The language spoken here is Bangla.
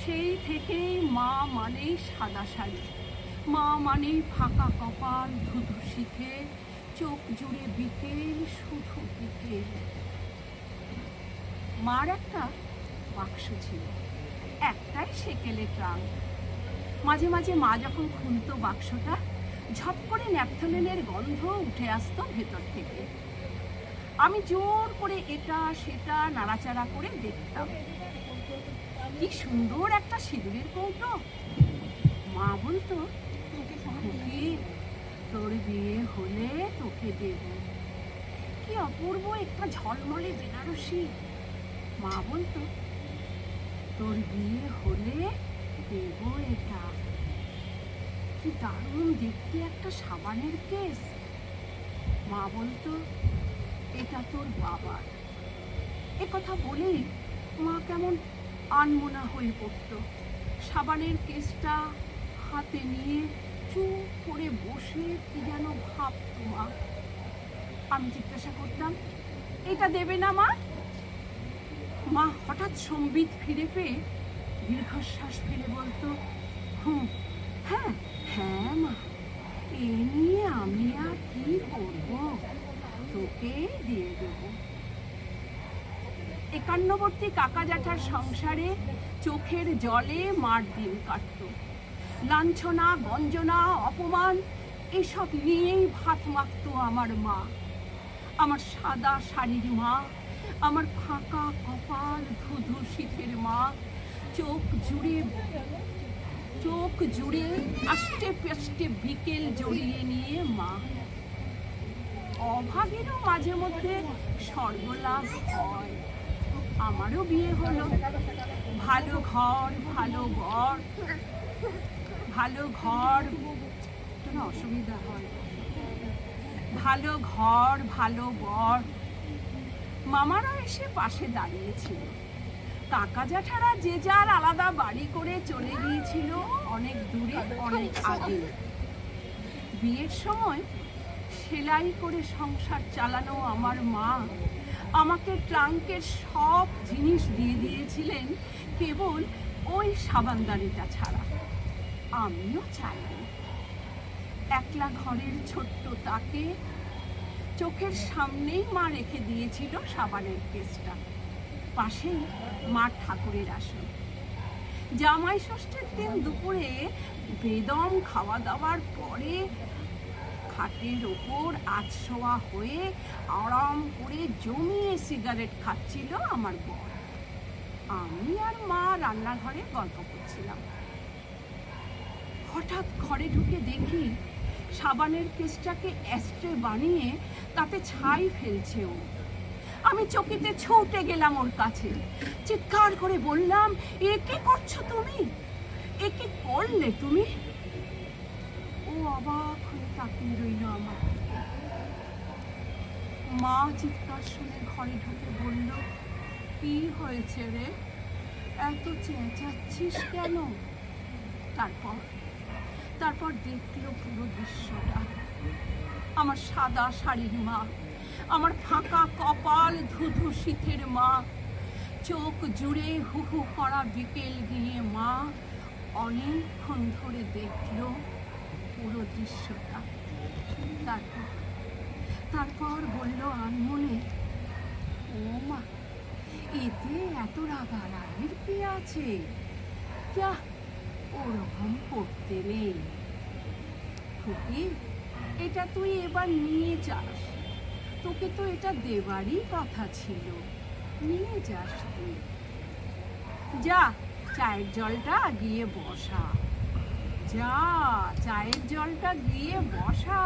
সেই থেকেই মা মানেই সাদা শাড়ি, মা মানেই ফাঁকা কপাল, ধুধু শিখে, চোখ জুড়ে বিকেল, শুধু বিকেল। মার একটা বাক্স ছিল, একটাই সেকেলে ট্রাঙ্ক। মাঝে মাঝে মা যখন খুলতো বাক্সটা, ঝপ করে ন্যাপথলিনের গন্ধ উঠে আসতো ভেতর থেকে। আমি জোর করে এটা সেটা নাড়াচাড়া করে দেখতাম। কি সুন্দর একটা সিঁদুরের কৌটো। মা বলতো, তোর বিয়ে হলে তোকে দেব। কি অপূর্ব একটা ঝলমলে বেনারসি। মা বলতো, তোর বিয়ে হলে দেব এটা। কি দারুণ দেখতে একটা সাবানের কেস। মা বলতো, এটা তোর বাবার। এ কথা বলেই মা কেমন আনমনা হয়ে পড়তো। সাবানের কেসটা হাতে নিয়ে চুপ করে বসে কি যেন ভাবতো মা। আমি জিজ্ঞাসা করতাম, এটা দেবে না মা? মা হঠাৎ সম্বিত ফিরে পেয়ে দীর্ঘশ্বাস ফেলে বলতো, হ্যাঁ হ্যাঁ মা, এ নিয়ে আমি আর কি করব, তোকে দিয়ে দেব। 51বর্তী কাকা জ্যাঠার সংসারে চোখের জলে মার দিন কাটত। লাঞ্ছনা, গঞ্জনা, অপমান এসব নিয়েই ভাত মাখত আমার মা। আমার সাদা শাড়ির মা, আমার ফাঁকা কপাল, ধুধু শীতের মা, চোখ জুড়ে আষ্টে পেষ্টে বিকেল জড়িয়ে নিয়ে মা। অভাগেরও মাঝে মধ্যে স্বর্গলাভ হয়। আমারও বিয়ে হলো, ভালো ঘর, ভালো বর, ভালো ঘর, কোনো অসুবিধা হয়, ভালো ঘর, ভালো বর। মামারা এসে পাশে দাঁড়িয়েছিল। কাকা জ্যাঠারা যে যার আলাদা বাড়ি করে চলে গিয়েছিল অনেক দূরে, অনেক আগে। বিয়ের সময় সেলাই করে সংসার চালানো আমার মা আমাকে ট্রাঙ্কের সব জিনিস দিয়ে দিয়েছিলেন, কেবল ওই সাবানদানিটা ছাড়া। আমিও চাইনি। একলা ঘরের ছোট্ট তাকে চোখের সামনেই মা রেখে দিয়েছিল সাবানের কেসটা। পাশেই মার ঠাকুরের আসন। জামাই ষষ্ঠীর দিন দুপুরে বেদম খাওয়া দাওয়ার পরে খাটের ওপর আধশোয়া হয়ে আরাম করে জমিয়ে সিগারেট খাচ্ছিল আমার বর। আমি আর মা রান্নাঘরে গল্প করছিলাম। হঠাৎ ঘরে ঢুকে দেখি সাবানের কেসটাকে অ্যাস্ট্রে বানিয়ে তাতে ছাই ফেলছে ও। আমি চকিতে ছুটে গেলাম ওর কাছে, চিৎকার করে বললাম, এ কি করছো তুমি? এ কি করলে তুমি? ও অবাক হয়ে তাকিয়ে রইল আমার দিকে। মা চিৎকার শুনে ঘরে ঢুকে বলল, কি হয়েছে রে, এত চেঁচাচ্ছিস কেন? তারপর দেখলো পুরো দৃশ্যটা। আমার সাদা শাড়ির মা, আমার ফাঁকা কপাল, ধুধু শীতের মা, চোখ জুড়ে হু হু করা বিকেল নিয়ে মা অনেকক্ষণ ধরে দেখলো পুরো দৃশ্যটা। তারপর বলল আনমনে, ও মা, এতে এত রাগারাগির কি আছে? যা, ওরকম করতে নেই। খুকি, এটা তুই এবার নিয়ে যাস, তোকে তো এটা দেবারই কথা ছিল, নিয়ে যাস তুই। যা, চায়ের জলটা গিয়ে বসা। যা, চায়ের জলটা গিয়ে বসা।